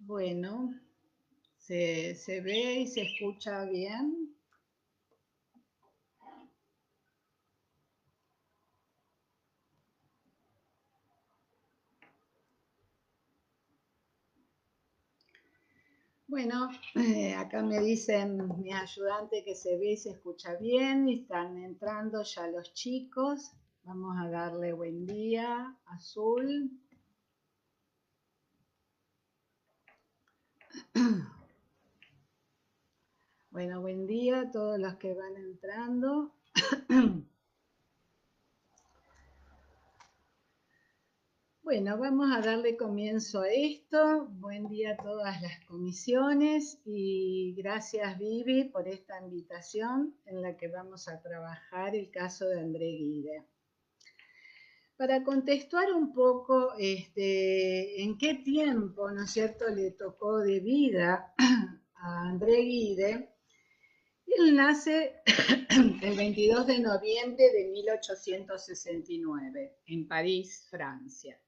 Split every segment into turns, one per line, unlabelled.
Bueno, se ve y se escucha bien. Bueno, acá me dicen mis ayudantes que se ve y se escucha bien y están entrando ya los chicos. Vamos a darle buen día, Azul. Bueno, buen día a todos los que van entrando. Bueno, vamos a darle comienzo a esto. Buen día a todas las comisiones y gracias Vivi por esta invitación en la que vamos a trabajar el caso de André Guide. Para contextuar un poco en qué tiempo, ¿no es cierto?, le tocó de vida a André Guide. Él nace el 22 de noviembre de 1869 en París, Francia,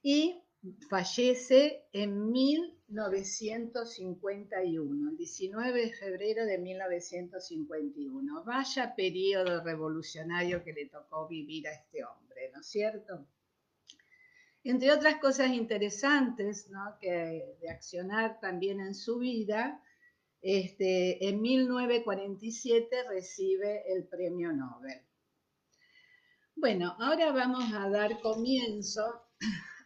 y fallece en 1951, el 19 de febrero de 1951. Vaya periodo revolucionario que le tocó vivir a este hombre, ¿no es cierto? Entre otras cosas interesantes, ¿no?, que de accionar también en su vida, en 1947 recibe el premio Nobel. Bueno, ahora vamos a dar comienzo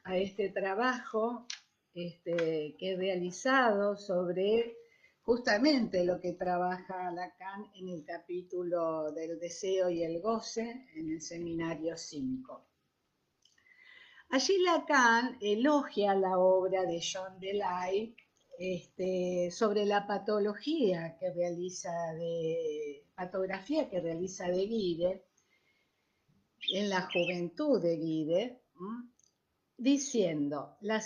a este trabajo que he realizado sobre justamente lo que trabaja Lacan en el capítulo del deseo y el goce en el seminario 5. Allí Lacan elogia la obra de John Delay sobre la patología que realiza patografía que realiza de Guide en la juventud de Guide, diciendo, la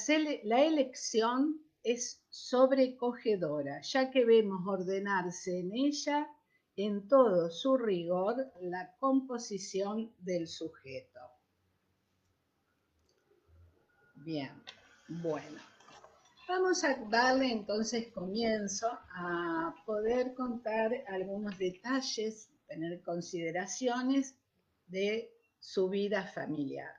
elección es sobrecogedora, ya que vemos ordenarse en ella, en todo su rigor, la composición del sujeto. Bien, bueno. Vamos a darle entonces comienzo a poder contar algunos detalles, tener consideraciones de su vida familiar.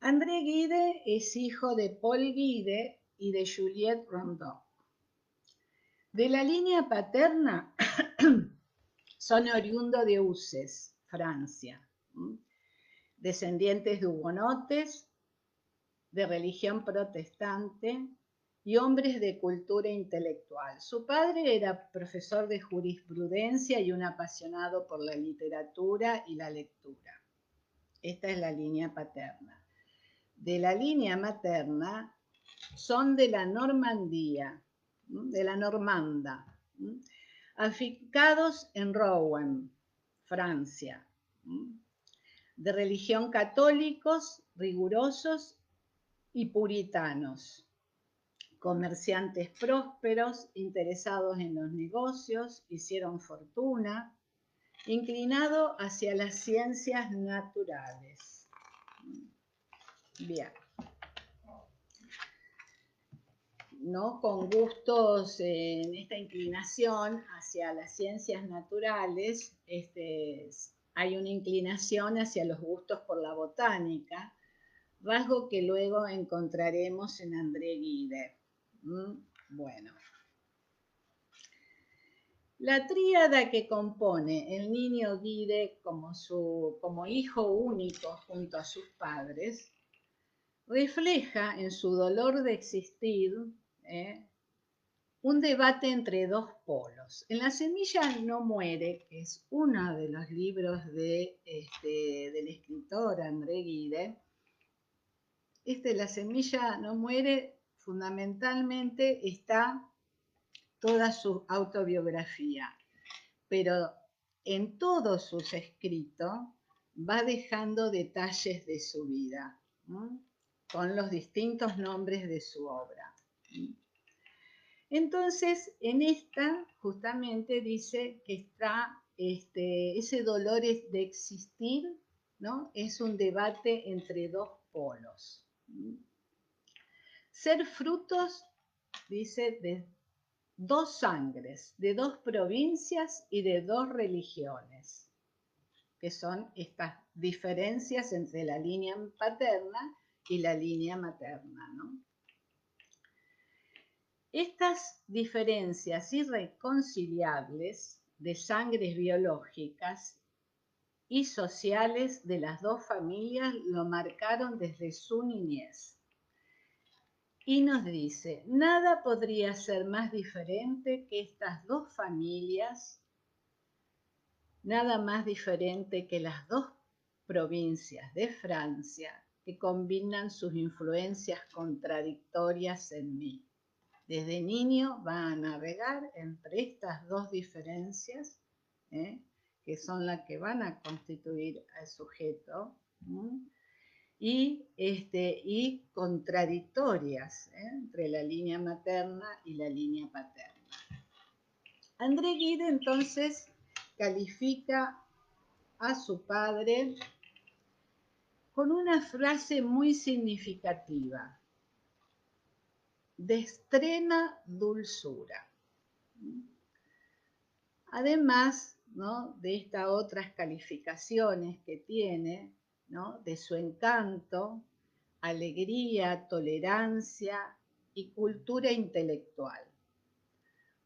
André Guide es hijo de Paul Guide y de Juliette Rondeau. De la línea paterna son oriundos de Uzès, Francia, descendientes de hugonotes, de religión protestante y hombres de cultura intelectual. Su padre era profesor de jurisprudencia y un apasionado por la literatura y la lectura. Esta es la línea paterna. De la línea materna son de la Normandía, de la Normanda, afincados en Rouen, Francia, de religión católicos, rigurosos y puritanos, comerciantes prósperos, interesados en los negocios, hicieron fortuna, inclinado hacia las ciencias naturales. Bien. ¿No? Con gustos en esta inclinación hacia las ciencias naturales, hay una inclinación hacia los gustos por la botánica, rasgo que luego encontraremos en André Guide. Bueno. La tríada que compone el niño Guide como hijo único junto a sus padres refleja en su dolor de existir un debate entre dos polos. En La semilla no muere, que es uno de los libros del escritor André Guide, La semilla no muere, fundamentalmente está toda su autobiografía, pero en todos sus escritos va dejando detalles de su vida, ¿no?, con los distintos nombres de su obra. Entonces, en esta justamente dice que está ese dolor de existir, ¿no?, es un debate entre dos polos. ser frutos, dice, de dos sangres, de dos provincias y de dos religiones, que son estas diferencias entre la línea paterna y la línea materna, ¿no? Estas diferencias irreconciliables de sangres biológicas y sociales de las dos familias lo marcaron desde su niñez. Y nos dice, nada podría ser más diferente que estas dos familias, nada más diferente que las dos provincias de Francia que combinan sus influencias contradictorias en mí. Desde niño va a navegar entre estas dos diferencias, que son las que van a constituir al sujeto, y contradictorias entre la línea materna y la línea paterna. André Gide entonces califica a su padre con una frase muy significativa: de extrema dulzura. Además, ¿no?, de estas otras calificaciones que tiene, ¿no?, de su encanto, alegría, tolerancia y cultura intelectual.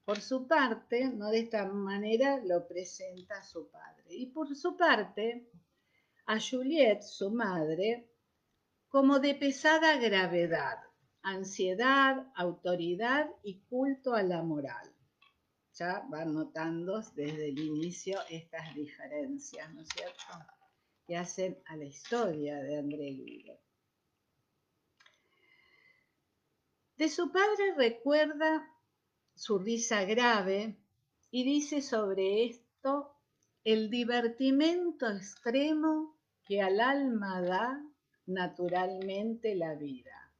Por su parte, ¿no?, de esta manera lo presenta a su padre. Y por su parte, a Juliette, su madre, como de pesada gravedad, ansiedad, autoridad y culto a la moral. Ya van notando desde el inicio estas diferencias, ¿no es cierto?, que hacen a la historia de André Gide. De su padre recuerda su risa grave y dice sobre esto: el divertimento extremo que al alma da naturalmente la vida.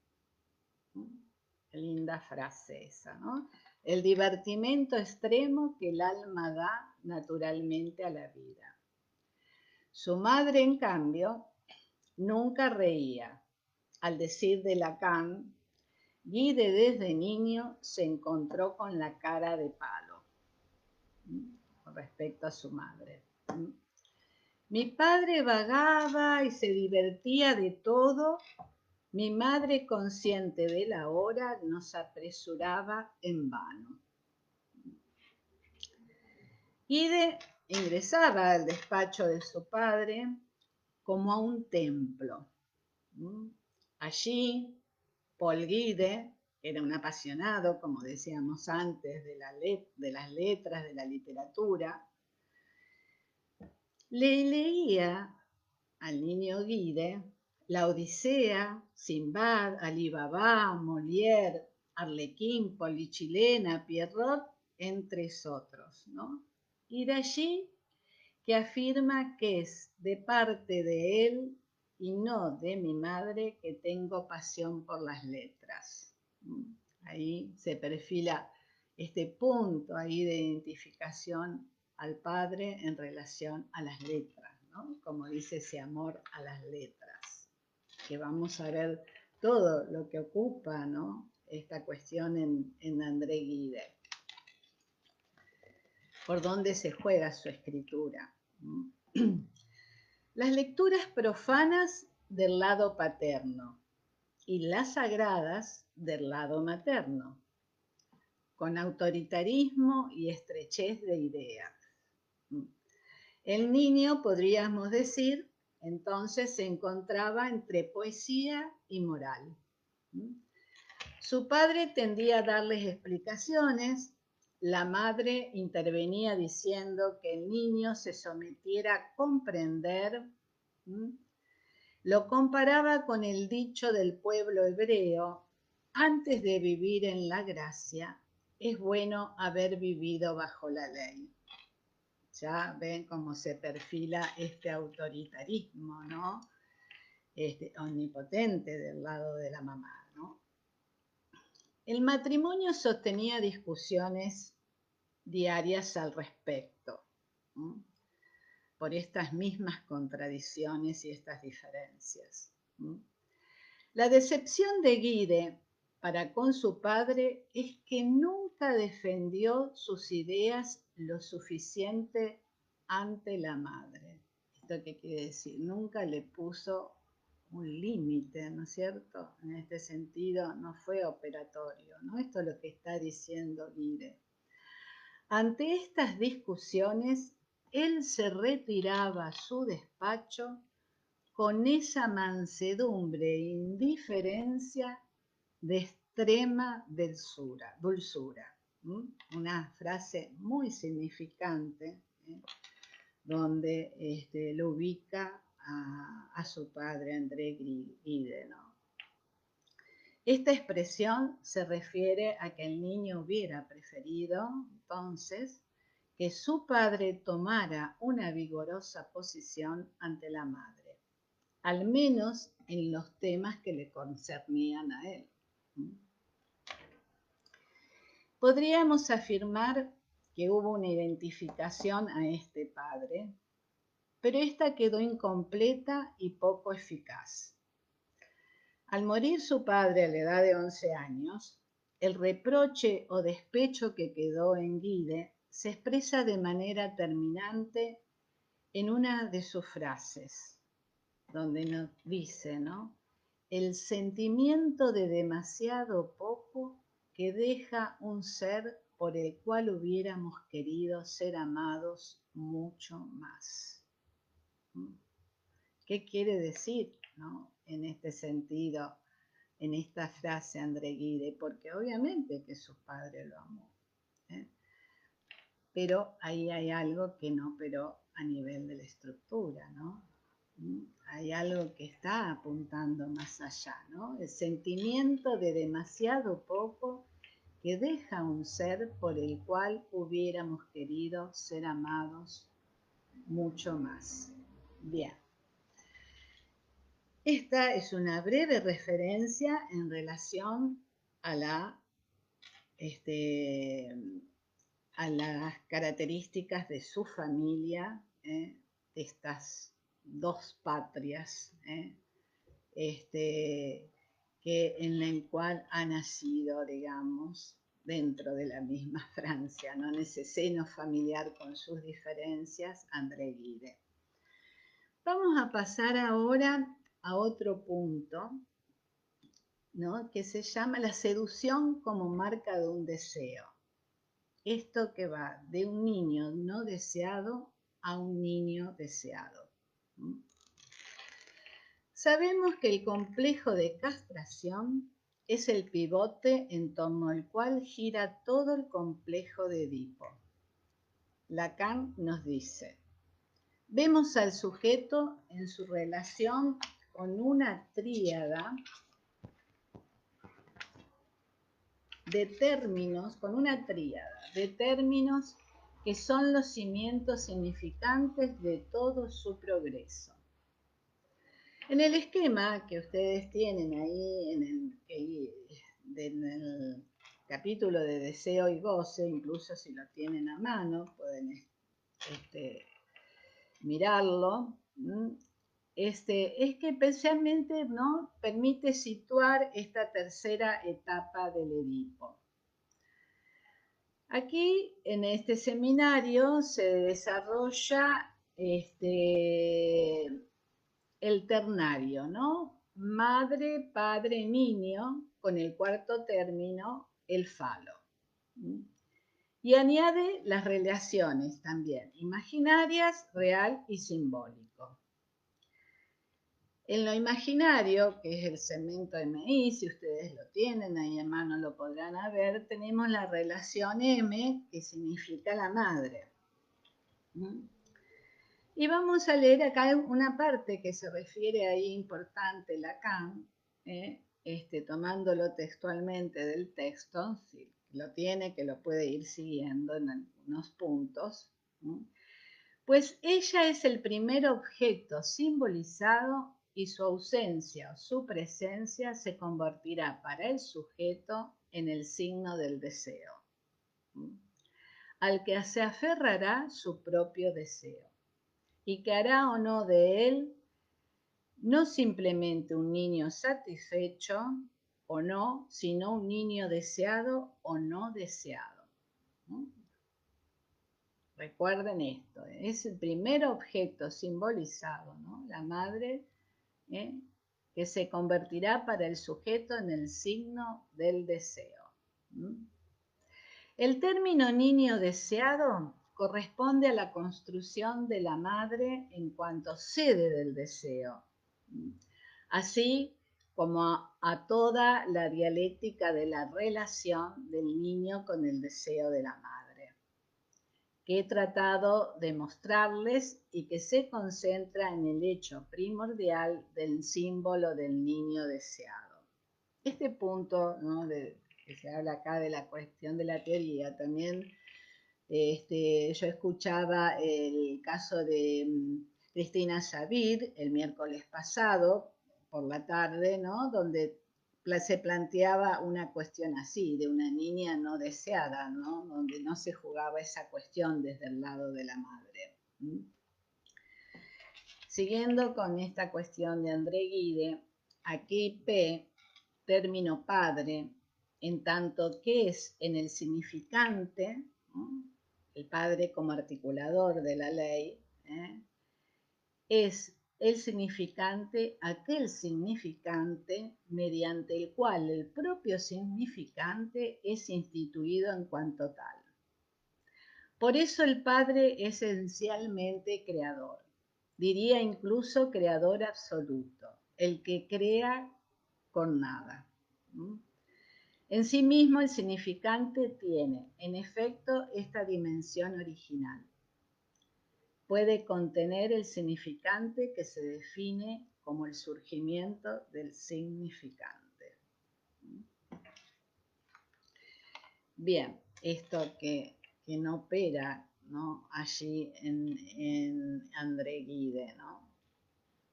Qué linda frase esa, ¿no? El divertimento extremo que el alma da naturalmente a la vida. Su madre, en cambio, nunca reía. Al decir de Lacan, Gide desde niño se encontró con la cara de palo con respecto a su madre. Mi padre vagaba y se divertía de todo. Mi madre, consciente de la hora, nos apresuraba en vano. Gide ingresaba al despacho de su padre como a un templo. Allí, Paul Gide era un apasionado, como decíamos antes, de las letras, de la literatura. Le leía al niño Gide la Odisea, Sinbad, Alí Baba, Molière, Arlequín, Polichilena, Pierrot, entre otros, ¿no? Y de allí que afirma que es de parte de él y no de mi madre que tengo pasión por las letras. Ahí se perfila este punto ahí de identificación al padre en relación a las letras, ¿no? Como dice, ese amor a las letras, que vamos a ver todo lo que ocupa, ¿no?, esta cuestión en André Gide. Por dónde se juega su escritura. Las lecturas profanas del lado paterno y las sagradas del lado materno, con autoritarismo y estrechez de ideas. El niño, podríamos decir, entonces se encontraba entre poesía y moral. Su padre tendía a darles explicaciones. La madre intervenía diciendo que el niño se sometiera a comprender. Lo comparaba con el dicho del pueblo hebreo: antes de vivir en la gracia, es bueno haber vivido bajo la ley. Ya ven cómo se perfila este autoritarismo, ¿no?, omnipotente del lado de la mamá, ¿no? El matrimonio sostenía discusiones diarias al respecto, ¿no?, por estas mismas contradicciones y estas diferencias. La decepción de Gide para con su padre es que nunca defendió sus ideas lo suficiente ante la madre. ¿Esto qué quiere decir? Nunca le puso un límite, ¿no es cierto? En este sentido no fue operatorio, ¿no? Esto es lo que está diciendo Guide. Ante estas discusiones, él se retiraba a su despacho con esa mansedumbre e indiferencia de extrema dulzura. Una frase muy significante, donde lo ubica a su padre, André Gide, ¿no? Esta expresión se refiere a que el niño hubiera preferido, entonces, que su padre tomara una vigorosa posición ante la madre, al menos en los temas que le concernían a él. Podríamos afirmar que hubo una identificación a este padre, pero esta quedó incompleta y poco eficaz. Al morir su padre a la edad de 11 años, el reproche o despecho que quedó en Guide se expresa de manera terminante en una de sus frases, donde nos dice, ¿no? El sentimiento de demasiado poco que deja un ser por el cual hubiéramos querido ser amados mucho más. ¿Qué quiere decir, ¿no? En este sentido, en esta frase André Guide? Porque obviamente que su padre lo amó, pero ahí hay algo que no operó a nivel de la estructura, ¿no? Hay algo que está apuntando más allá, ¿no? El sentimiento de demasiado poco que deja un ser por el cual hubiéramos querido ser amados mucho más. Bien. Esta es una breve referencia en relación a las características de su familia, de estas dos patrias, en el cual ha nacido, digamos, dentro de la misma Francia, ¿no? En ese seno familiar con sus diferencias, André Gide. Vamos a pasar ahora a otro punto, ¿no? Que se llama la seducción como marca de un deseo. Esto que va de un niño no deseado a un niño deseado. Sabemos que el complejo de castración es el pivote en torno al cual gira todo el complejo de Edipo. Lacan nos dice, vemos al sujeto en su relación con una tríada de términos, que son los cimientos significantes de todo su progreso. En el esquema que ustedes tienen ahí en el capítulo de deseo y goce, incluso si lo tienen a mano, pueden mirarlo, es que especialmente, ¿no?, permite situar esta tercera etapa del Edipo. Aquí, en este seminario, se desarrolla el ternario, ¿no? Madre, padre, niño, con el cuarto término, el falo. Y añade las relaciones también, imaginarias, real y simbólico. En lo imaginario, que es el segmento MI, si ustedes lo tienen ahí en mano lo podrán ver, tenemos la relación M, que significa la madre. Y vamos a leer acá una parte que se refiere ahí importante, Lacan, tomándolo textualmente del texto, si lo tiene, que lo puede ir siguiendo en algunos puntos. Pues ella es el primer objeto simbolizado y su ausencia o su presencia se convertirá para el sujeto en el signo del deseo, al que se aferrará su propio deseo y que hará o no de él no simplemente un niño satisfecho o no, sino un niño deseado o no deseado. ¿No? Recuerden esto, es el primer objeto simbolizado, ¿no? La madre, que se convertirá para el sujeto en el signo del deseo. El término niño deseado corresponde a la construcción de la madre en cuanto sede del deseo, así como a toda la dialéctica de la relación del niño con el deseo de la madre, que he tratado de mostrarles y que se concentra en el hecho primordial del símbolo del niño deseado. Este punto, ¿no?, que se habla acá de la cuestión de la teoría, también yo escuchaba el caso de Cristina Savid el miércoles pasado por la tarde, ¿no?, donde se planteaba una cuestión así, de una niña no deseada, ¿no?, donde no se jugaba esa cuestión desde el lado de la madre. Siguiendo con esta cuestión de André Gide, aquí P, término padre, en tanto que es en el significante, ¿no?, el padre como articulador de la ley, es el significante, aquel significante mediante el cual el propio significante es instituido en cuanto tal. Por eso el Padre es esencialmente creador, diría incluso creador absoluto, el que crea con nada. En sí mismo el significante tiene, en efecto, esta dimensión original. Puede contener el significante que se define como el surgimiento del significante. Bien, esto que no opera, ¿no?, allí en André Gide, ¿no?,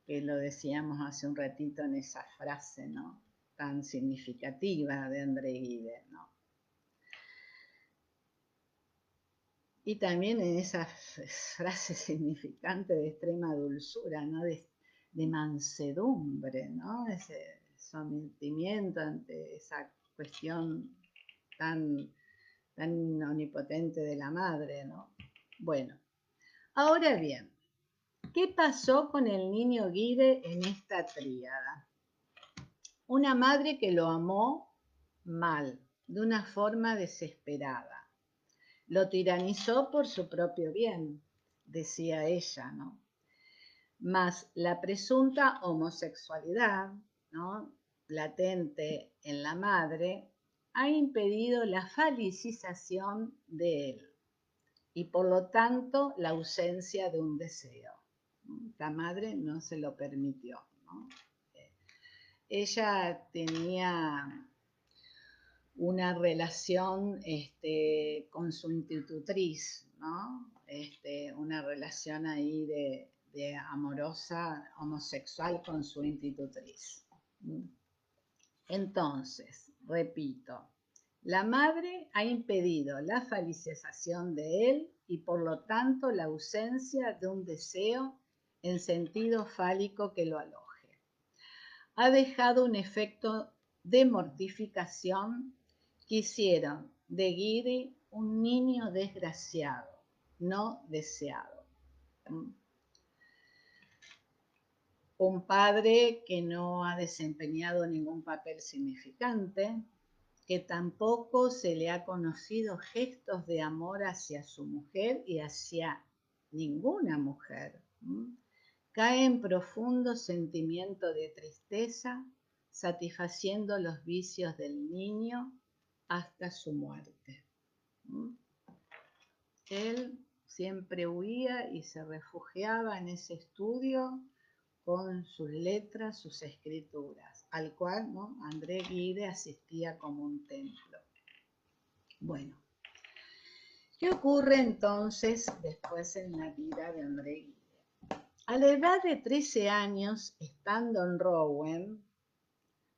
que lo decíamos hace un ratito en esa frase, ¿no?, tan significativa de André Gide, ¿no? Y también en esa frase significante de extrema dulzura, ¿no?, de mansedumbre, ¿no?, ese sometimiento ante esa cuestión tan omnipotente de la madre, ¿no? Bueno, ahora bien, ¿qué pasó con el niño Gide en esta tríada? Una madre que lo amó mal, de una forma desesperada. Lo tiranizó por su propio bien, decía ella, ¿no? Mas la presunta homosexualidad, ¿no?, latente en la madre, ha impedido la falicización de él y por lo tanto la ausencia de un deseo. La madre no se lo permitió, ¿no? Ella tenía una relación con su institutriz, ¿no? Una relación ahí de amorosa homosexual con su institutriz. Entonces, repito, la madre ha impedido la falicización de él y por lo tanto la ausencia de un deseo en sentido fálico que lo aloje. Ha dejado un efecto de mortificación que hicieron de Gide un niño desgraciado, no deseado. Un padre que no ha desempeñado ningún papel significante, que tampoco se le ha conocido gestos de amor hacia su mujer y hacia ninguna mujer. Cae en profundo sentimiento de tristeza, satisfaciendo los vicios del niño hasta su muerte. Él siempre huía y se refugiaba en ese estudio con sus letras, sus escrituras, al cual, ¿no?, André Gide asistía como un templo. Bueno, ¿qué ocurre entonces después en la vida de André Gide? A la edad de 13 años, estando en Rouen,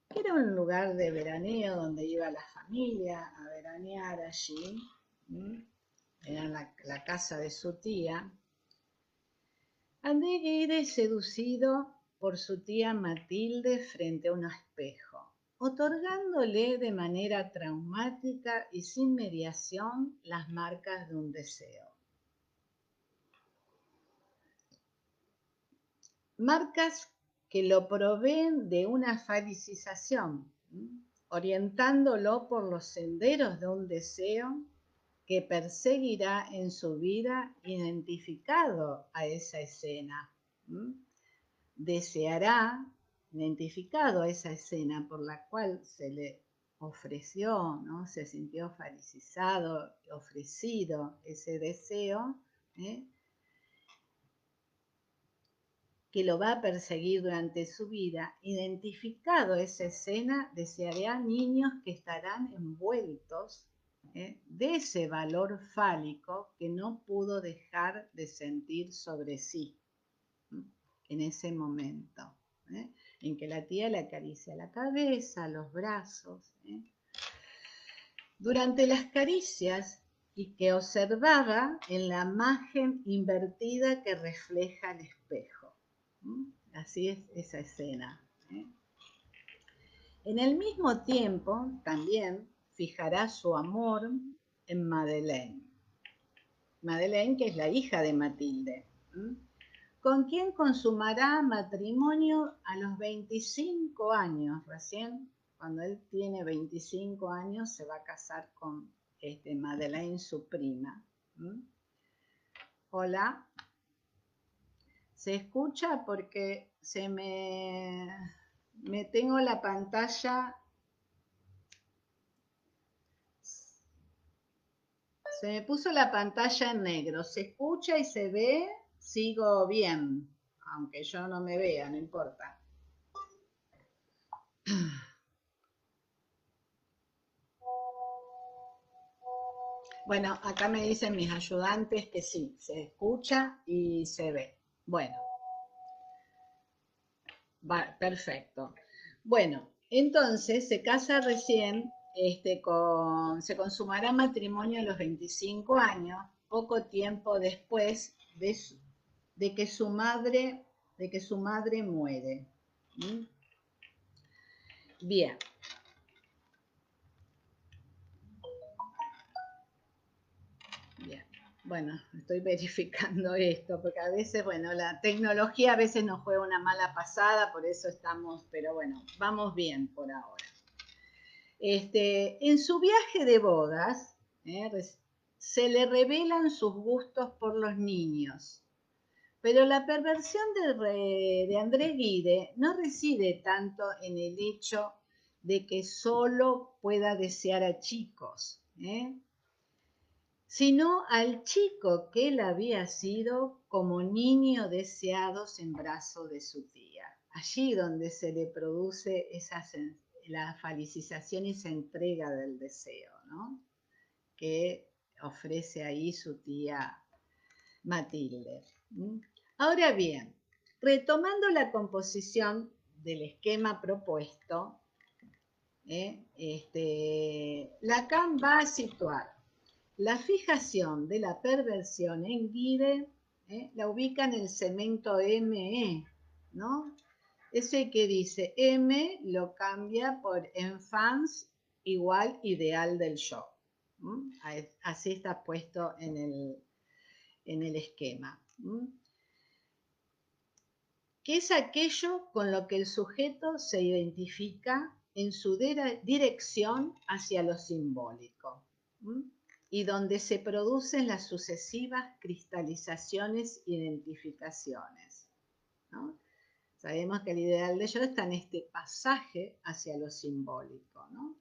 que era un lugar de veraneo donde iba la familia a veranear allí, era la casa de su tía, André Gide seducido por su tía Matilde frente a un espejo. otorgándole de manera traumática y sin mediación las marcas de un deseo. Marcas que lo proveen de una falicización, orientándolo por los senderos de un deseo que perseguirá en su vida identificado a esa escena. Deseará identificado a esa escena por la cual se le ofreció, ¿no? Se sintió felicizado, ofrecido ese deseo, que lo va a perseguir durante su vida. Identificado esa escena, deseará niños que estarán envueltos de ese valor fálico que no pudo dejar de sentir sobre sí en ese momento, en que la tía le acaricia la cabeza, los brazos, durante las caricias, y que observaba en la imagen invertida que refleja el espejo. Así es esa escena. En el mismo tiempo, también fijará su amor en Madeleine. Madeleine, que es la hija de Matilde, con quien consumará matrimonio a los 25 años. Recién, cuando él tiene 25 años, se va a casar con Madeleine, su prima. Hola. ¿Se escucha? Porque me tengo la pantalla. Se me puso la pantalla en negro. ¿Se escucha y se ve? Sigo bien, aunque yo no me vea, no importa. Bueno, acá me dicen mis ayudantes que sí, se escucha y se ve. Bueno, va, perfecto. Bueno, entonces se casa recién, se consumará matrimonio a los 25 años, poco tiempo después de que su madre muere. Bien. Bien. Bueno, estoy verificando esto, porque a veces, bueno, la tecnología a veces nos juega una mala pasada, por eso estamos, pero bueno, vamos bien por ahora. En su viaje de bodas, se le revelan sus gustos por los niños, pero la perversión de André Gide no reside tanto en el hecho de que solo pueda desear a chicos, sino al chico que él había sido como niño deseado en brazos de su tía. Allí donde se le produce la felicización y esa entrega del deseo, ¿no? Que ofrece ahí su tía Matilde. Ahora bien, retomando la composición del esquema propuesto, Lacan va a situar la fijación de la perversión en Gide, la ubica en el segmento ME, ¿no? Ese que dice M lo cambia por enfance igual ideal del yo. Así está puesto en el esquema. Que es aquello con lo que el sujeto se identifica en su dirección hacia lo simbólico. Y donde se producen las sucesivas cristalizaciones e identificaciones, ¿no? Sabemos que el ideal de yo está en este pasaje hacia lo simbólico, ¿no?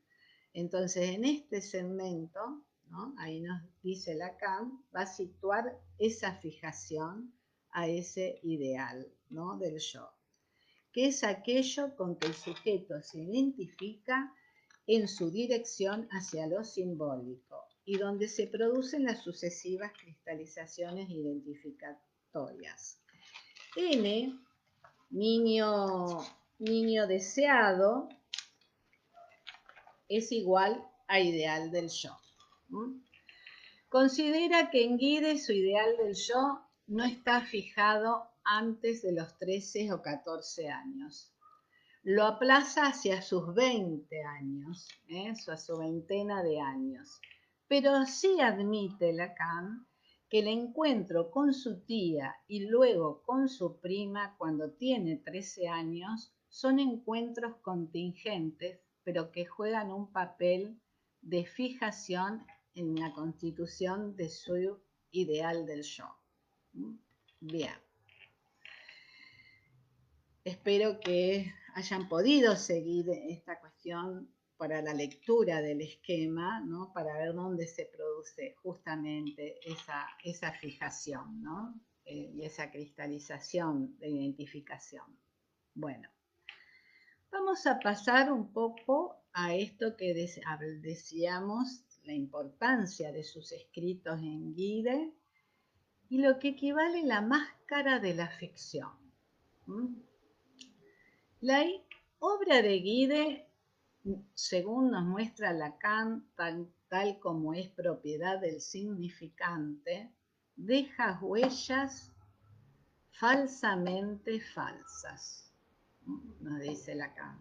Entonces, en este segmento, ¿no? Ahí nos dice Lacan, va a situar esa fijación a ese ideal, ¿no? Del yo, que es aquello con que el sujeto se identifica en su dirección hacia lo simbólico y donde se producen las sucesivas cristalizaciones identificatorias. N, niño deseado, es igual a ideal del yo. Considera que en Gide su ideal del yo no está fijado antes de los 13 o 14 años, lo aplaza hacia sus 20 años, a su veintena de años. Pero sí admite Lacan que el encuentro con su tía y luego con su prima cuando tiene 13 años son encuentros contingentes, pero que juegan un papel de fijación en la constitución de su ideal del yo. Bien. Espero que hayan podido seguir esta cuestión para la lectura del esquema, ¿no? Para ver dónde se produce justamente esa fijación, ¿no? Y esa cristalización de identificación. Bueno, vamos a pasar un poco a esto que decíamos, la importancia de sus escritos en Guide y lo que equivale a la máscara de la ficción. La obra de Guide, según nos muestra Lacan, tal como es propiedad del significante, deja huellas falsamente falsas, nos dice Lacan.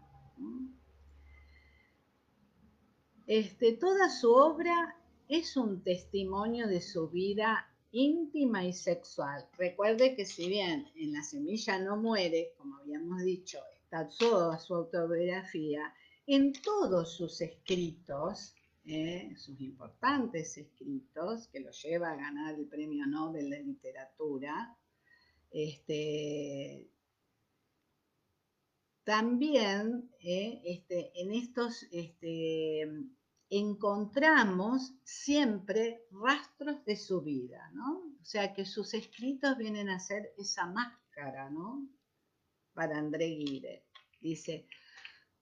Toda su obra es un testimonio de su vida íntima y sexual. Recuerde que si bien en La semilla no muere, como habíamos dicho, está toda su autobiografía, en todos sus escritos, sus importantes escritos, que lo lleva a ganar el Premio Nobel de Literatura, también en estos encontramos siempre rastros de su vida, ¿no? O sea que sus escritos vienen a ser esa máscara, ¿no? Para André Gide. Dice,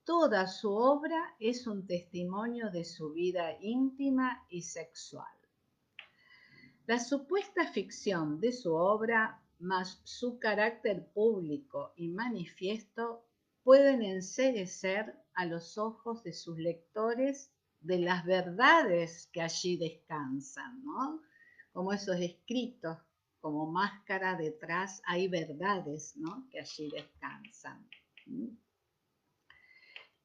toda su obra es un testimonio de su vida íntima y sexual. La supuesta ficción de su obra, más su carácter público y manifiesto, pueden enceguecer a los ojos de sus lectores de las verdades que allí descansan, ¿no? Como esos escritos, como máscara detrás, hay verdades, ¿no? Que allí descansan.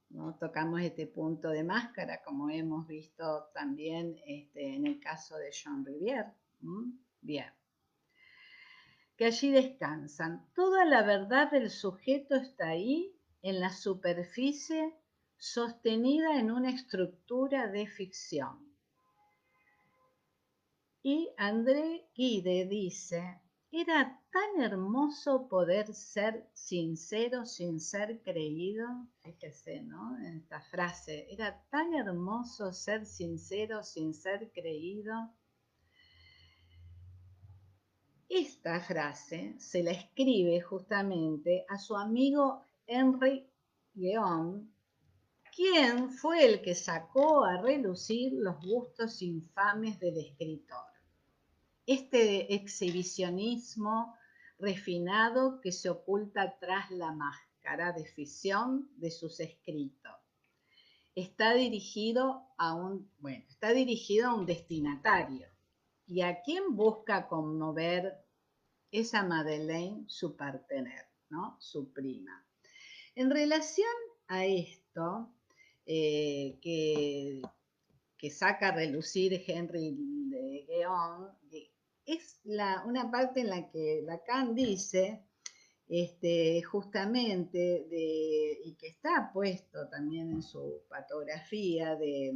¿No? Tocamos este punto de máscara, como hemos visto también en el caso de Jean Rivière. Bien. Que allí descansan. Toda la verdad del sujeto está ahí, en la superficie, sostenida en una estructura de ficción. Y André Gide dice, era tan hermoso poder ser sincero sin ser creído. Fíjese, ¿no? En esta frase, era tan hermoso ser sincero sin ser creído. Esta frase se la escribe justamente a su amigo Henry Guéon, quien fue el que sacó a relucir los gustos infames del escritor. Este exhibicionismo refinado que se oculta tras la máscara de ficción de sus escritos. Está dirigido a un destinatario. ¿Y a quién busca conmover esa Madeleine, su partener, ¿no? Su prima? En relación a esto, que saca a relucir Henry de Guéon, es una parte en la que Lacan dice, justamente, y que está puesto también en su patografía de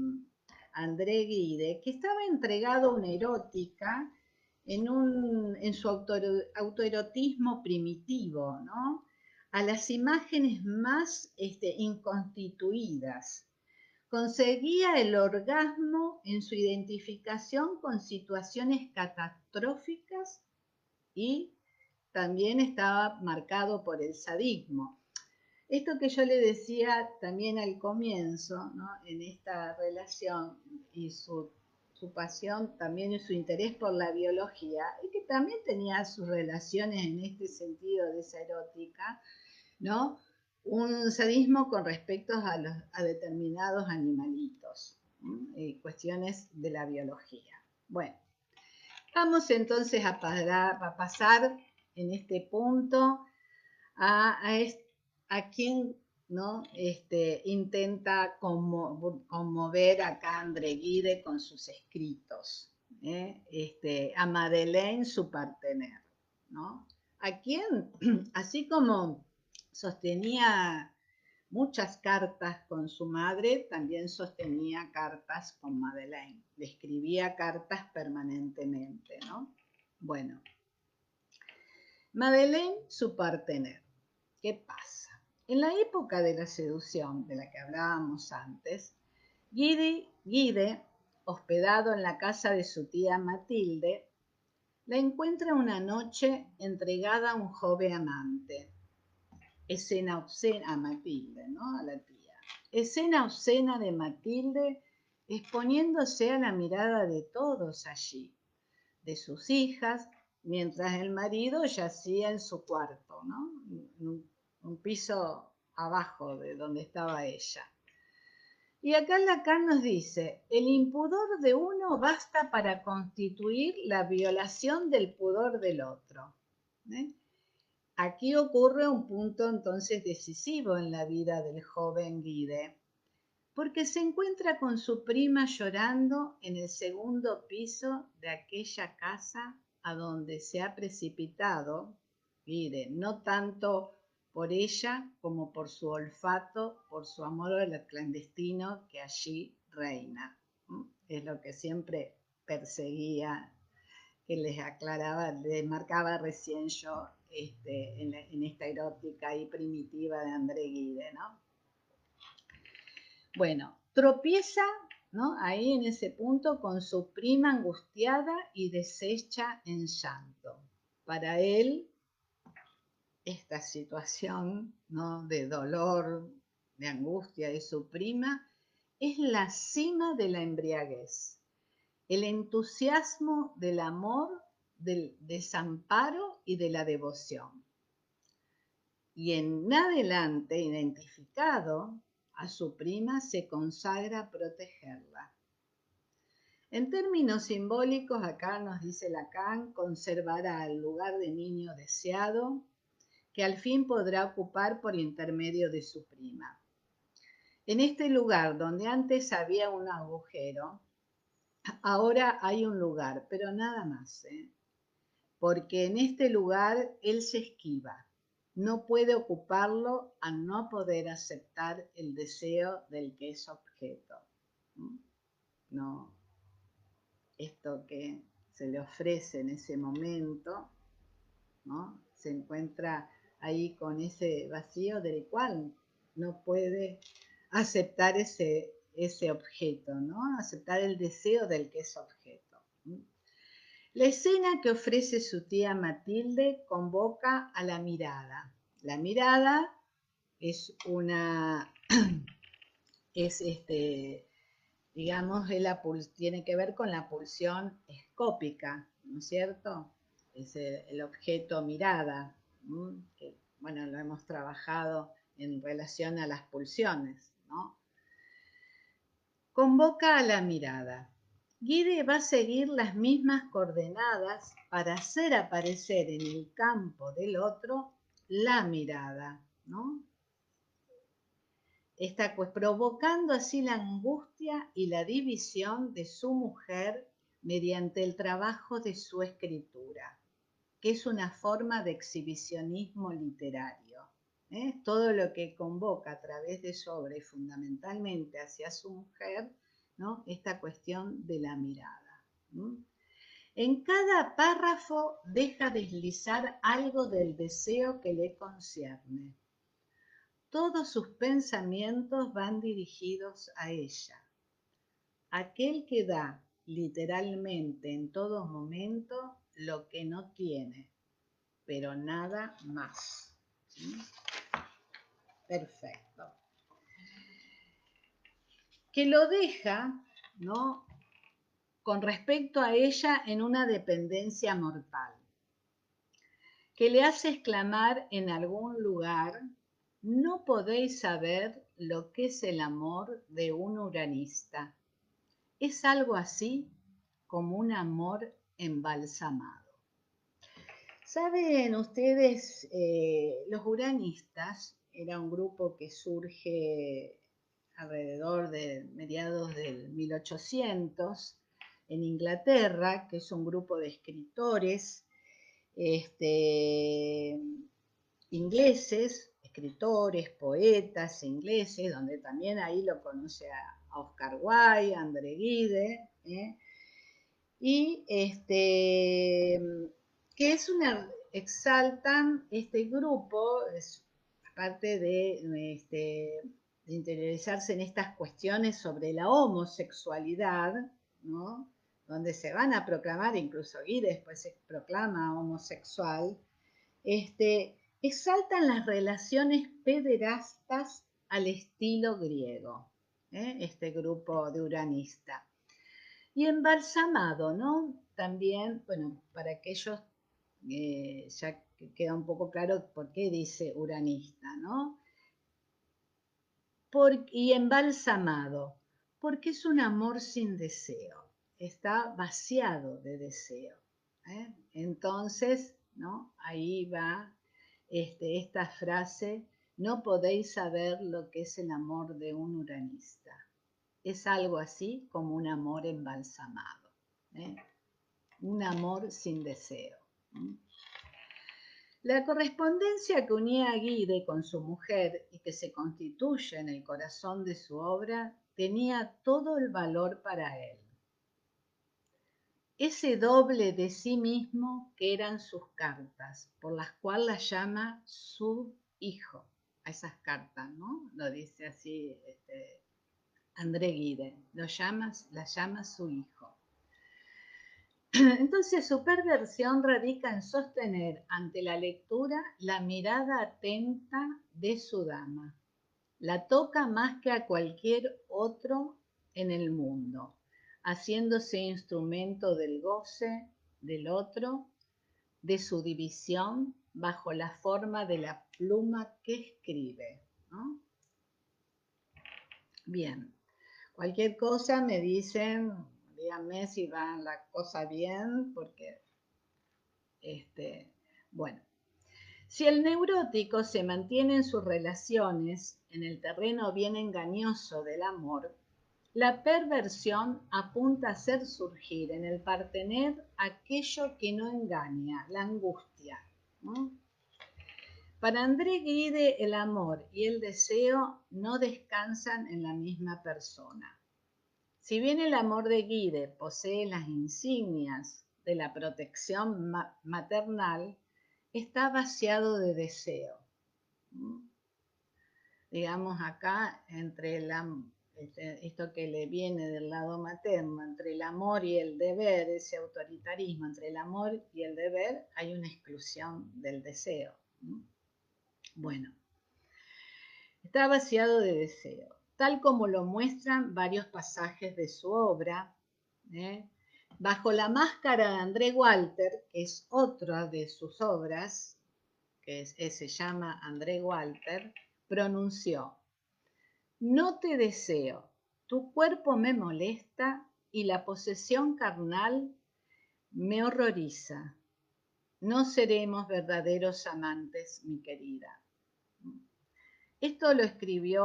André Gide, que estaba entregado a una erótica en su autoerotismo primitivo, ¿no? A las imágenes más inconstituidas. Conseguía el orgasmo en su identificación con situaciones catastróficas y también estaba marcado por el sadismo. Esto que yo le decía también al comienzo, ¿no? En esta relación y su pasión, también y su interés por la biología, y que también tenía sus relaciones en este sentido de esa erótica, ¿no? Un sadismo con respecto a determinados animalitos, cuestiones de la biología. Bueno, vamos entonces a pasar en este punto a quien ¿no? Intenta conmover acá a André Gide con sus escritos, a Madeleine, su partener, ¿no? A quien, así como sostenía muchas cartas con su madre, también sostenía cartas con Madeleine, le escribía cartas permanentemente, ¿no? Bueno, Madeleine, su partener. ¿Qué pasa? En la época de la seducción, de la que hablábamos antes, Guide, hospedado en la casa de su tía Matilde, la encuentra una noche entregada a un joven amante. Escena obscena a Matilde, ¿no? A la tía. Escena obscena de Matilde exponiéndose a la mirada de todos allí, de sus hijas, mientras el marido yacía en su cuarto, ¿no? Un piso abajo de donde estaba ella. Y acá Lacan nos dice, el impudor de uno basta para constituir la violación del pudor del otro. Aquí ocurre un punto entonces decisivo en la vida del joven Guide, porque se encuentra con su prima llorando en el segundo piso de aquella casa a donde se ha precipitado Guide, no tanto por ella como por su olfato, por su amor al clandestino que allí reina. Es lo que siempre perseguía, que les aclaraba, les marcaba recién yo en esta erótica y primitiva de André Gide, ¿no? Bueno, tropieza, ¿no? Ahí en ese punto con su prima angustiada y deshecha en llanto. Para él, esta situación, ¿no? De dolor, de angustia de su prima, es la cima de la embriaguez, el entusiasmo del amor, del desamparo y de la devoción. Y en adelante, identificado a su prima, se consagra a protegerla. En términos simbólicos, acá nos dice Lacan, conservará el lugar de niño deseado, que al fin podrá ocupar por intermedio de su prima. En este lugar donde antes había un agujero, ahora hay un lugar, pero nada más, porque en este lugar él se esquiva, no puede ocuparlo al no poder aceptar el deseo del que es objeto. No, esto que se le ofrece en ese momento, ¿no? Se encuentra ahí con ese vacío del cual no puede aceptar ese objeto, ¿no? Aceptar el deseo del que es objeto. La escena que ofrece su tía Matilde convoca a la mirada. La mirada es digamos, tiene que ver con la pulsión escópica, ¿no es cierto? Es el objeto mirada, que, bueno, lo hemos trabajado en relación a las pulsiones, ¿no? Convoca a la mirada. Guide va a seguir las mismas coordenadas para hacer aparecer en el campo del otro la mirada, ¿no? Está pues provocando así la angustia y la división de su mujer mediante el trabajo de su escritura, que es una forma de exhibicionismo literario. Todo lo que convoca a través de su obra y fundamentalmente hacia su mujer, ¿no? Esta cuestión de la mirada. En cada párrafo deja deslizar algo del deseo que le concierne. Todos sus pensamientos van dirigidos a ella, aquel que da literalmente en todo momento lo que no tiene, pero nada más. Perfecto. Que lo deja, ¿no? Con respecto a ella en una dependencia mortal, que le hace exclamar en algún lugar: no podéis saber lo que es el amor de un uranista. Es algo así como un amor embalsamado. Saben ustedes, los uranistas era un grupo que surge alrededor de mediados del 1800 en Inglaterra, que es un grupo de escritores ingleses, escritores, poetas ingleses, donde también ahí lo conoce a Oscar Wilde, a André Gide, y que es una, exaltan este grupo, aparte de interiorizarse en estas cuestiones sobre la homosexualidad, ¿no? Donde se van a proclamar, incluso Guide después se proclama homosexual, exaltan las relaciones pederastas al estilo griego, este grupo de uranistas. Y embalsamado, ¿no? También, bueno, para aquellos ya queda un poco claro por qué dice uranista, ¿no? Y embalsamado, porque es un amor sin deseo, está vaciado de deseo. Entonces, ¿no? Ahí va esta frase, no podéis saber lo que es el amor de un uranista. Es algo así como un amor embalsamado, un amor sin deseo. La correspondencia que unía a Guide con su mujer y que se constituye en el corazón de su obra tenía todo el valor para él. Ese doble de sí mismo que eran sus cartas, por las cuales las llama su hijo, a esas cartas, ¿no? Lo dice así André Gide, las llama su hijo. Entonces su perversión radica en sostener ante la lectura la mirada atenta de su dama. La toca más que a cualquier otro en el mundo, haciéndose instrumento del goce del otro, de su división, bajo la forma de la pluma que escribe, ¿no? Bien, cualquier cosa me dicen, díganme si va la cosa bien, porque, bueno. Si el neurótico se mantiene en sus relaciones, en el terreno bien engañoso del amor, la perversión apunta a hacer surgir en el partener aquello que no engaña, la angustia, ¿no? Para André Gide, el amor y el deseo no descansan en la misma persona. Si bien el amor de Gide posee las insignias de la protección maternal, está vaciado de deseo. Digamos acá, entre esto que le viene del lado materno, entre el amor y el deber, ese autoritarismo, entre el amor y el deber, hay una exclusión del deseo. Bueno, está vaciado de deseo, tal como lo muestran varios pasajes de su obra, bajo la máscara de André Walter, que es otra de sus obras, que se llama André Walter, pronunció: no te deseo, tu cuerpo me molesta y la posesión carnal me horroriza. No seremos verdaderos amantes, mi querida. Esto lo escribió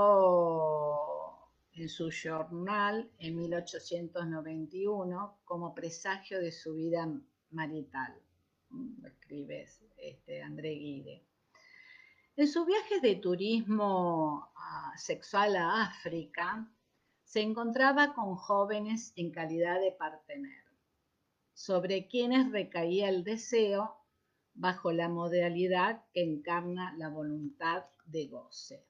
en su journal en 1891 como presagio de su vida marital. Lo escribe André Gide. En sus viajes de turismo sexual a África, se encontraba con jóvenes en calidad de partener, sobre quienes recaía el deseo bajo la modalidad que encarna la voluntad de goce.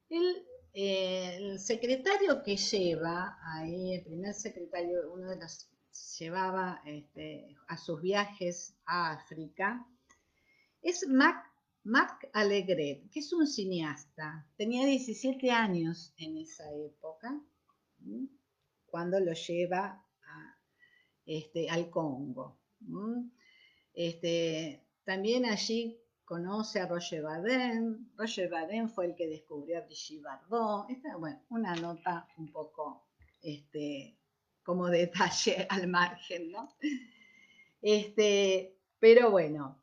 El secretario que lleva ahí, el primer secretario, uno de los llevaba a sus viajes a África, es Marc Alegret, que es un cineasta. Tenía 17 años en esa época, cuando lo lleva al Congo. También allí conoce a Roger Bardin. Roger Bardin fue el que descubrió a Brigitte Bardot. Bueno, una nota un poco como detalle al margen, ¿no? Pero bueno,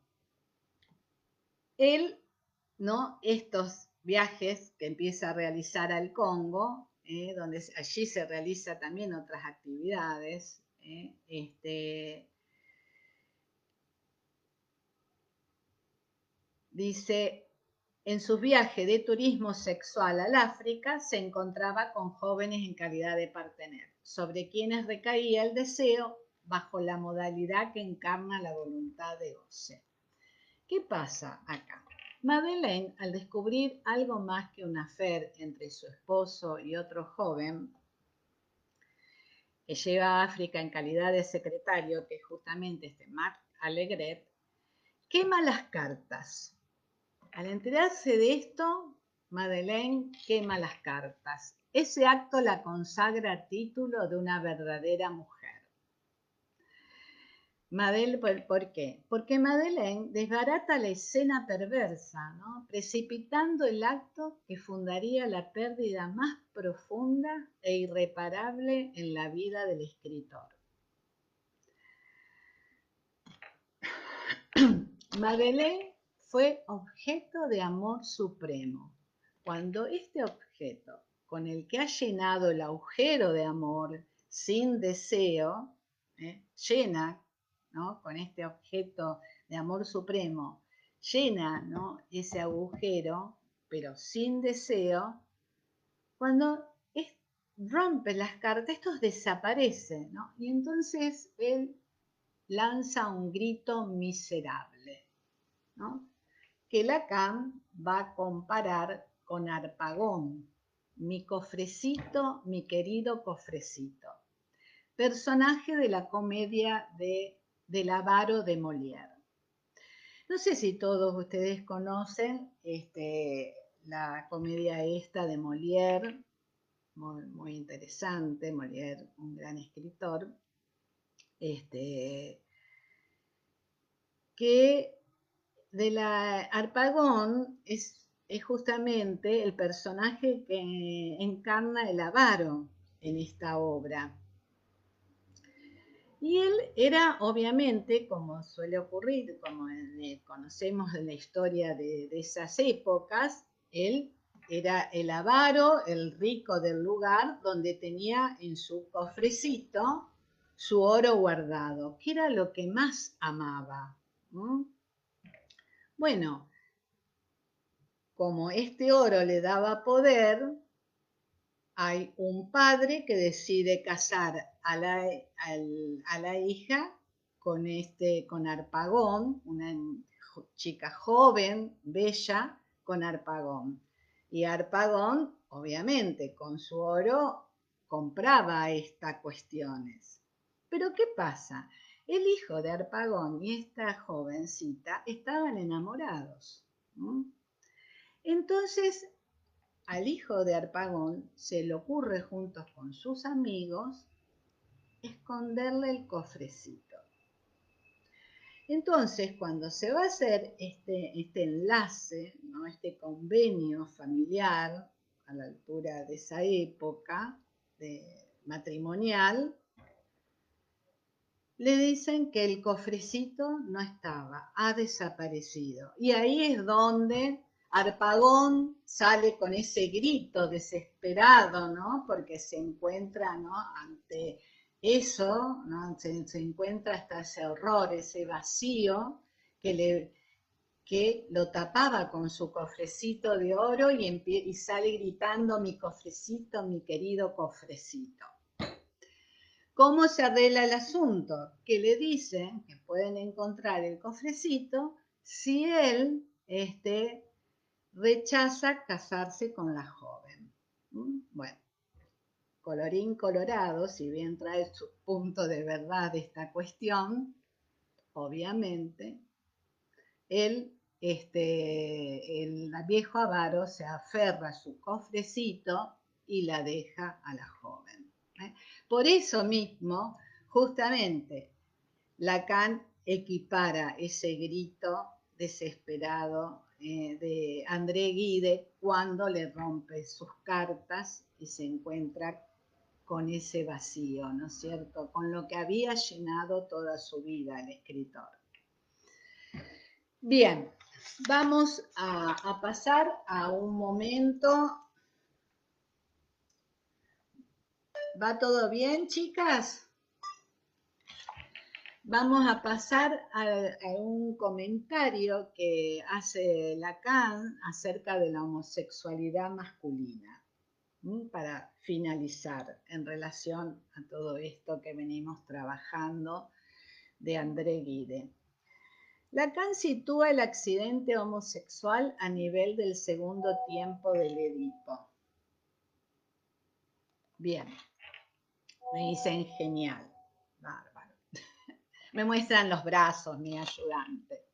él ¿no? Estos viajes que empieza a realizar al Congo, donde allí se realiza también otras actividades. Dice, en sus viajes de turismo sexual al África se encontraba con jóvenes en calidad de partener, sobre quienes recaía el deseo bajo la modalidad que encarna la voluntad de goce. ¿Qué pasa acá? Madeleine, al descubrir algo más que un affair entre su esposo y otro joven, que lleva a África en calidad de secretario, que es justamente Marc Allegret, quema las cartas. Al enterarse de esto, Madeleine quema las cartas. Ese acto la consagra a título de una verdadera mujer. ¿Por qué? Porque Madeleine desbarata la escena perversa, ¿no? Precipitando el acto que fundaría la pérdida más profunda e irreparable en la vida del escritor. Madeleine fue objeto de amor supremo. Cuando este objeto, con el que ha llenado el agujero de amor sin deseo, llena, ¿no? Con este objeto de amor supremo, llena, ¿no? Ese agujero, pero sin deseo, cuando rompe las cartas, estos desaparecen, ¿no? Y entonces él lanza un grito miserable, ¿no? Que Lacan va a comparar con Harpagón, mi cofrecito, mi querido cofrecito, personaje de la comedia del avaro de Molière. No sé si todos ustedes conocen la comedia esta de Molière, muy, muy interesante, Molière, un gran escritor, que de la Harpagón es justamente el personaje que encarna el avaro en esta obra. Y él era, obviamente, como suele ocurrir, como conocemos en la historia de esas épocas, él era el avaro, el rico del lugar, donde tenía en su cofrecito su oro guardado, que era lo que más amaba. Bueno, como este oro le daba poder, hay un padre que decide casar a la hija con Harpagón, una chica joven, bella, con Harpagón. Y Harpagón, obviamente, con su oro compraba estas cuestiones. Pero ¿qué pasa? El hijo de Harpagón y esta jovencita estaban enamorados. Entonces, al hijo de Harpagón se le ocurre, juntos con sus amigos, esconderle el cofrecito. Entonces, cuando se va a hacer este enlace, ¿no? Este convenio familiar a la altura de esa época matrimonial, le dicen que el cofrecito no estaba, ha desaparecido. Y ahí es donde Harpagón sale con ese grito desesperado, ¿no? Porque se encuentra, ¿no? Ante eso, ¿no? Se encuentra hasta ese horror, ese vacío que lo tapaba con su cofrecito de oro y sale gritando: mi cofrecito, mi querido cofrecito. ¿Cómo se arregla el asunto? Que le dicen que pueden encontrar el cofrecito si él rechaza casarse con la joven. Bueno, colorín colorado, si bien trae su punto de verdad esta cuestión, obviamente, el viejo avaro se aferra a su cofrecito y la deja a la joven. Por eso mismo, justamente, Lacan equipara ese grito desesperado de André Gide cuando le rompe sus cartas y se encuentra con ese vacío, ¿no es cierto? Con lo que había llenado toda su vida el escritor. Bien, vamos a pasar a un momento. ¿Va todo bien, chicas? Vamos a pasar a un comentario que hace Lacan acerca de la homosexualidad masculina, para finalizar en relación a todo esto que venimos trabajando de André Gide. Lacan sitúa el accidente homosexual a nivel del segundo tiempo del Edipo. Bien, me dicen genial, bárbaro. Me muestran los brazos, mi ayudante.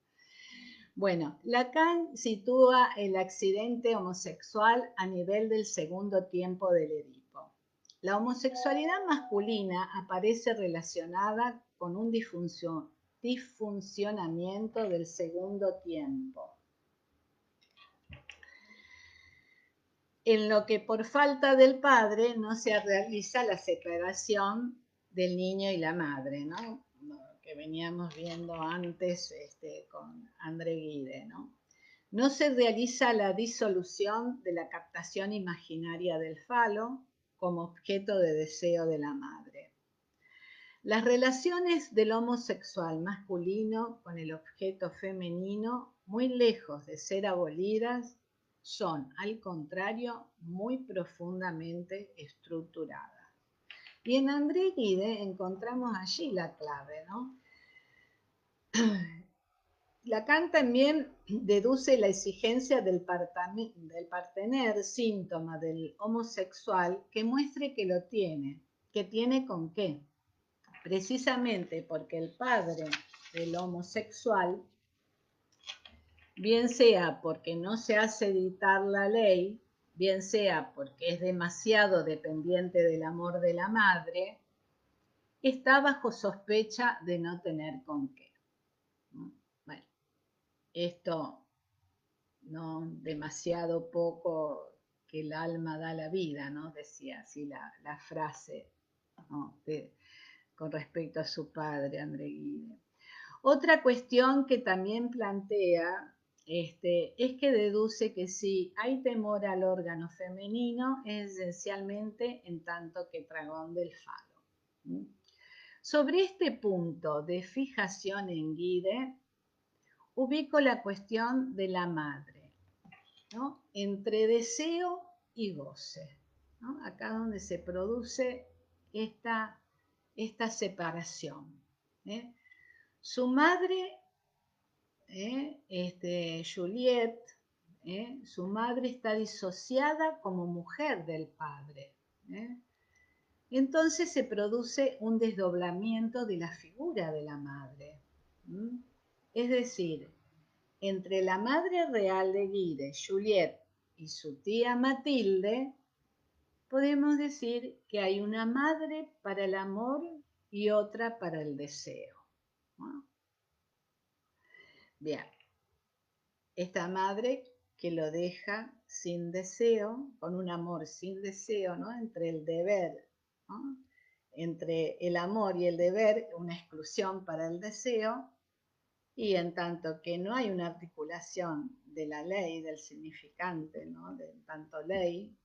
Bueno, Lacan sitúa el accidente homosexual a nivel del segundo tiempo del Edipo. La homosexualidad masculina aparece relacionada con un disfuncionamiento del segundo tiempo, en lo que por falta del padre no se realiza la separación del niño y la madre, ¿no? Que veníamos viendo antes con André Gide, ¿no? No se realiza la disolución de la captación imaginaria del falo como objeto de deseo de la madre. Las relaciones del homosexual masculino con el objeto femenino, muy lejos de ser abolidas, son, al contrario, muy profundamente estructuradas. Y en André Gide encontramos allí la clave, ¿no? Lacan también deduce la exigencia del partener síntoma del homosexual que muestre que lo tiene, que tiene con qué. Precisamente porque el padre del homosexual, bien sea porque no se hace dictar la ley, bien sea porque es demasiado dependiente del amor de la madre, está bajo sospecha de no tener con qué. Bueno, esto no demasiado poco que el alma da la vida, ¿no? Decía así la frase, ¿no? Con respecto a su padre, André Gide. Otra cuestión que también plantea es que deduce que si hay temor al órgano femenino es esencialmente en tanto que tragón del falo. Sobre este punto de fijación en Gide, ubico la cuestión de la madre, ¿no? Entre deseo y goce, ¿no? Acá donde se produce esta separación. Su madre, Juliette, su madre está disociada como mujer del padre. Entonces se produce un desdoblamiento de la figura de la madre. Es decir, entre la madre real de Gide, Juliette, y su tía Matilde, podemos decir que hay una madre para el amor y otra para el deseo, ¿no? Bien, esta madre que lo deja sin deseo, con un amor sin deseo, ¿no? Entre el deber, ¿no? Entre el amor y el deber, una exclusión para el deseo, y en tanto que no hay una articulación de la ley, del significante, ¿no? De tanto ley,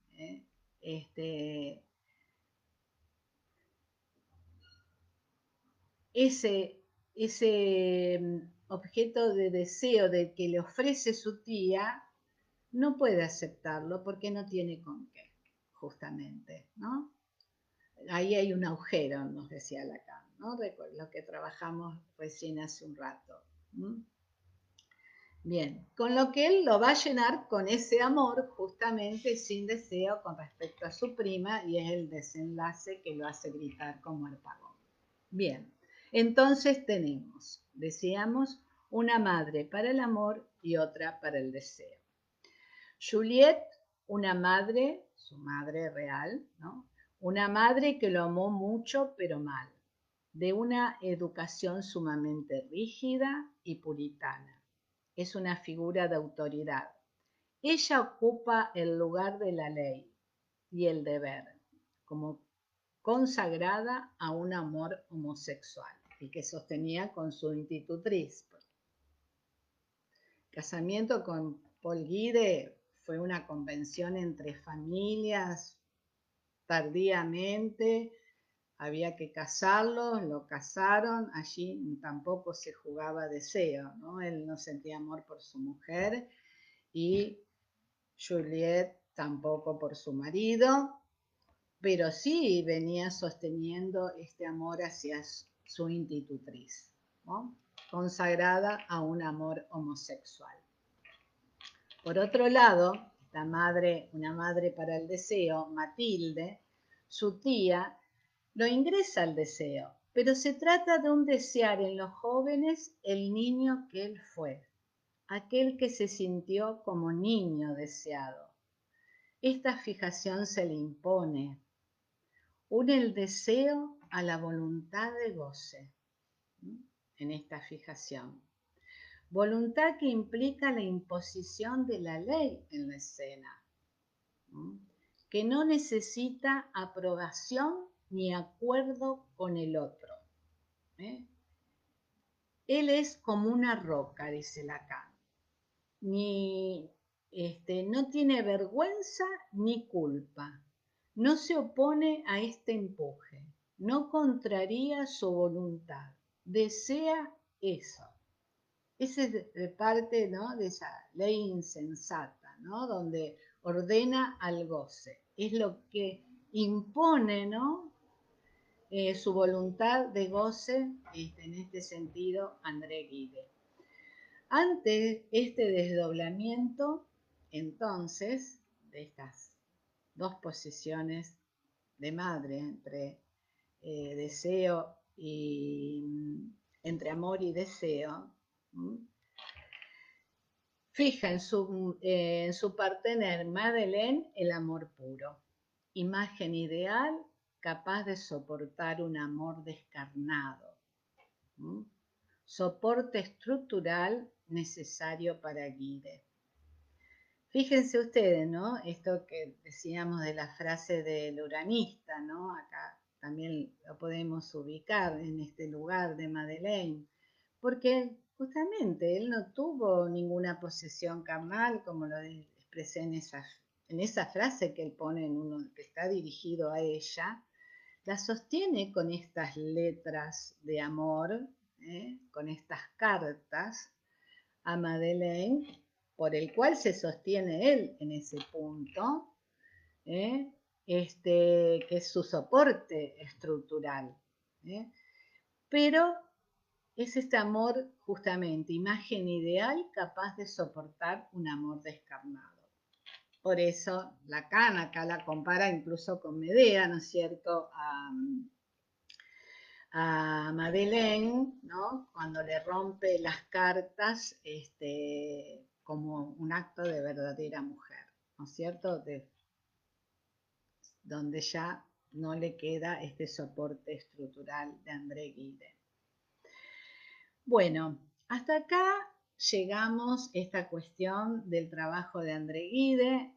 ese objeto de deseo del que le ofrece su tía, no puede aceptarlo porque no tiene con qué, justamente, ¿no? Ahí hay un agujero, nos decía Lacan, ¿no? Lo que trabajamos recién hace un rato. Bien, con lo que él lo va a llenar con ese amor, justamente sin deseo con respecto a su prima, y es el desenlace que lo hace gritar como Harpagon. Bien, entonces tenemos, decíamos, una madre para el amor y otra para el deseo. Juliette, una madre, su madre real, ¿no? Una madre que lo amó mucho pero mal, de una educación sumamente rígida y puritana. Es una figura de autoridad. Ella ocupa el lugar de la ley y el deber, como consagrada a un amor homosexual y que sostenía con su institutriz. casamiento con Paul Guide fue una convención entre familias tardíamente, había que casarlos, lo casaron, allí tampoco se jugaba deseo, ¿no? Él no sentía amor por su mujer y Juliette tampoco por su marido, pero sí venía sosteniendo este amor hacia su institutriz, ¿no? Consagrada a un amor homosexual. Por otro lado, una madre para el deseo, Matilde, su tía, lo ingresa al deseo, pero se trata de un desear en los jóvenes el niño que él fue, aquel que se sintió como niño deseado. Esta fijación se le impone, une el deseo a la voluntad de goce en esta fijación. Voluntad que implica la imposición de la ley en la escena, que no necesita aprobación ni acuerdo con el otro. Él es como una roca, dice Lacan. No tiene vergüenza ni culpa. No se opone a este empuje. No contraría su voluntad. Desea eso. Esa es parte, ¿no?, de esa ley insensata, ¿no?, donde ordena al goce. Es lo que impone, ¿no?, su voluntad de goce, en este sentido, André Gide. Ante este desdoblamiento, entonces, de estas dos posiciones de madre entre deseo y entre amor y deseo, fija en su partener Madeleine el amor puro, imagen ideal capaz de soportar un amor descarnado, soporte estructural necesario para Guide. Fíjense ustedes, ¿no?, esto que decíamos de la frase del uranista, ¿no?, acá también lo podemos ubicar en este lugar de Madeleine, porque justamente él no tuvo ninguna posesión carnal, como lo expresé en esa frase que él pone en uno que está dirigido a ella, la sostiene con estas letras de amor, con estas cartas a Madeleine, por el cual se sostiene él en ese punto, que es su soporte estructural. Pero es este amor, justamente, imagen ideal capaz de soportar un amor descarnado. Por eso Lacan acá la compara incluso con Medea, ¿no es cierto?, a Madeleine, ¿no?, cuando le rompe las cartas como un acto de verdadera mujer, ¿no es cierto?, donde ya no le queda este soporte estructural de André Gide. Bueno, hasta acá llegamos esta cuestión del trabajo de André Gide.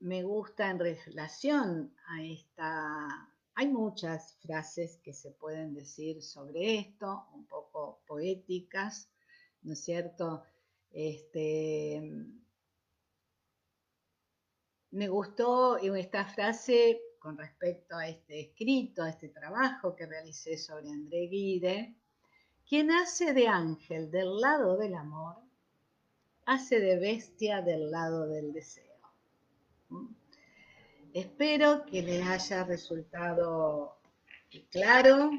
Me gusta en relación a esta. Hay muchas frases que se pueden decir sobre esto, un poco poéticas, ¿no es cierto? Me gustó esta frase con respecto a este escrito, a este trabajo que realicé sobre André Gide. Quien hace de ángel del lado del amor, hace de bestia del lado del deseo. Espero que les haya resultado claro,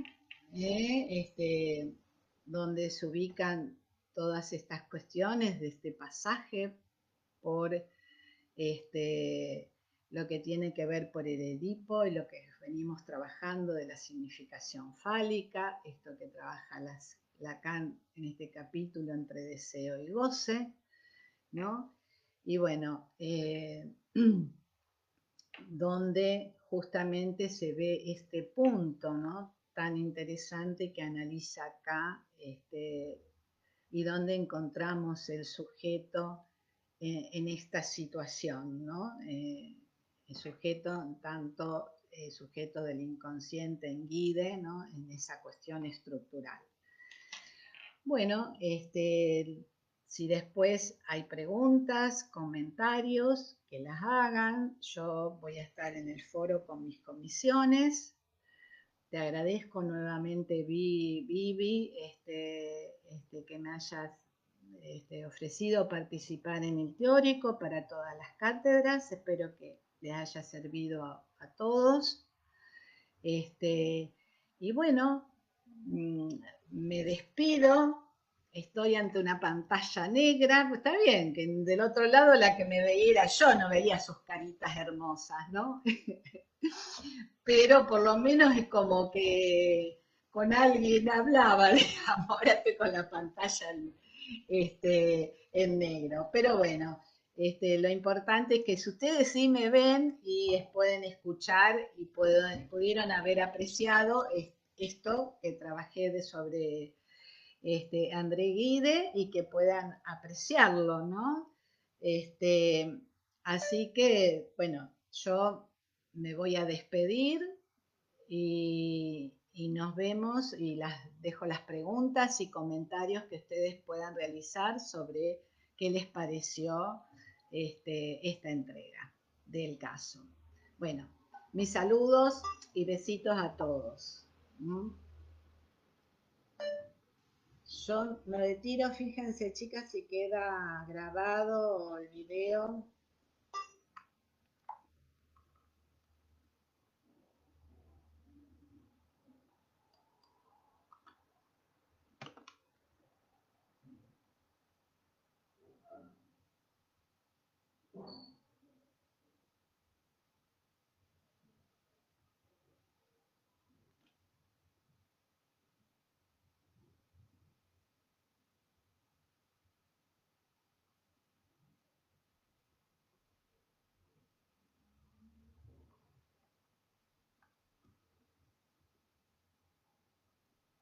donde se ubican todas estas cuestiones de este pasaje por lo que tiene que ver por el Edipo y lo que venimos trabajando de la significación fálica, esto que trabaja Lacan en este capítulo entre deseo y goce, ¿no? Y bueno, donde justamente se ve este punto, ¿no?, tan interesante que analiza acá, y donde encontramos el sujeto en esta situación, ¿no? El sujeto, tanto el sujeto del inconsciente en Gide, ¿no?, en esa cuestión estructural. Bueno, Si después hay preguntas, comentarios, que las hagan. Yo voy a estar en el foro con mis comisiones. Te agradezco nuevamente, Vivi, que me hayas ofrecido participar en el teórico para todas las cátedras. Espero que les haya servido a todos. Y bueno, me despido. Estoy ante una pantalla negra. Está bien, que del otro lado la que me veía era yo, no veía sus caritas hermosas, ¿no? Pero por lo menos es como que con alguien hablaba, digamos, ahora estoy con la pantalla en negro. Pero bueno, lo importante es que si ustedes sí me ven y pueden escuchar y pudieron haber apreciado esto que trabajé sobre André Guide y que puedan apreciarlo, ¿no? Así que, bueno, yo me voy a despedir y nos vemos y dejo las preguntas y comentarios que ustedes puedan realizar sobre qué les pareció esta entrega del caso. Bueno, mis saludos y besitos a todos. ¿Mm? Yo me retiro, fíjense chicas si queda grabado el video.